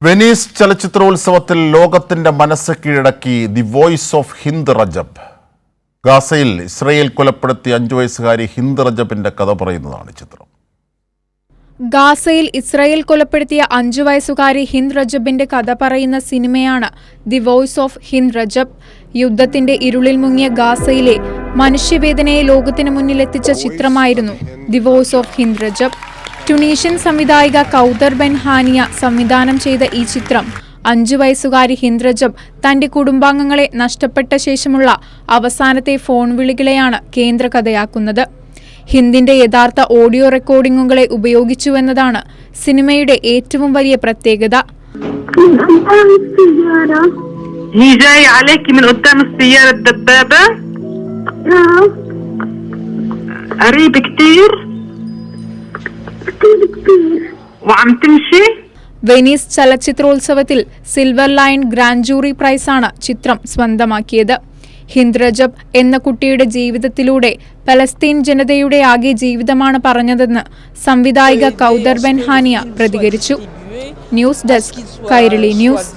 Venice ചലച്ചിത്രോത്സവത്തിൽ ലോകത്തിന്റെ മനസ്സ് കീഴടക്കി ദി വോയിസ് ഓഫ് ഹിന്ദ് റജബ്. ഗാസയിൽ ഇസ്രയേൽ കൊലപ്പെടുത്തിയ 5 വയസ്സുകാരി ഹിന്ദ് റജബിന്റെ കഥ പറയുന്നതാണ് ചിത്രം. ഗാസയിൽ ഇസ്രായേൽ കൊലപ്പെടുത്തിയ 5 വയസ്സുകാരി ഹിന്ദ് റജബിന്റെ കഥ പറയുന്ന സിനിമയാണ് The Voice of Hind Rajab. യുദ്ധത്തിന്റെ ഇരുളിൽ മുങ്ങിയ ഗാസയിലെ മനുഷ്യവേദനയെ ലോകത്തിന് മുന്നിലെത്തിച്ച ചിത്രമായിരുന്നു The Voice of Hind Rajab. Tunisian സംവിധായിക കൗദർ ബെൻ ഹാനിയ സംവിധാനം ചെയ്ത ഈ ചിത്രം 5 വയസ്സുകാരി ഹിന്ദ് റജബ് തന്റെ കുടുംബാംഗങ്ങളെ നഷ്ടപ്പെട്ട ശേഷമുള്ള അവസാനത്തെ ഫോൺ വിളികളെയാണ് കേന്ദ്ര കഥയാക്കുന്നത്. ഹിന്ദിന്റെ യഥാർത്ഥ ഓഡിയോ റെക്കോർഡിംഗുകളെ ഉപയോഗിച്ചുവെന്നതാണ് സിനിമയുടെ ഏറ്റവും വലിയ പ്രത്യേകത. വെനീസ് ചലച്ചിത്രോത്സവത്തിൽ സിൽവർ ലയൺ ഗ്രാൻഡ് ജൂറി പ്രൈസാണ് ചിത്രം സ്വന്തമാക്കിയത്. ഹിന്ദ് റജബ് എന്ന കുട്ടിയുടെ ജീവിതത്തിലൂടെ പലസ്തീൻ ജനതയുടെ ആകെ ജീവിതമാണ് പറഞ്ഞതെന്ന് സംവിധായിക കൗദർ ബെൻ ഹാനിയ പ്രതികരിച്ചു. News desk, Kairali news.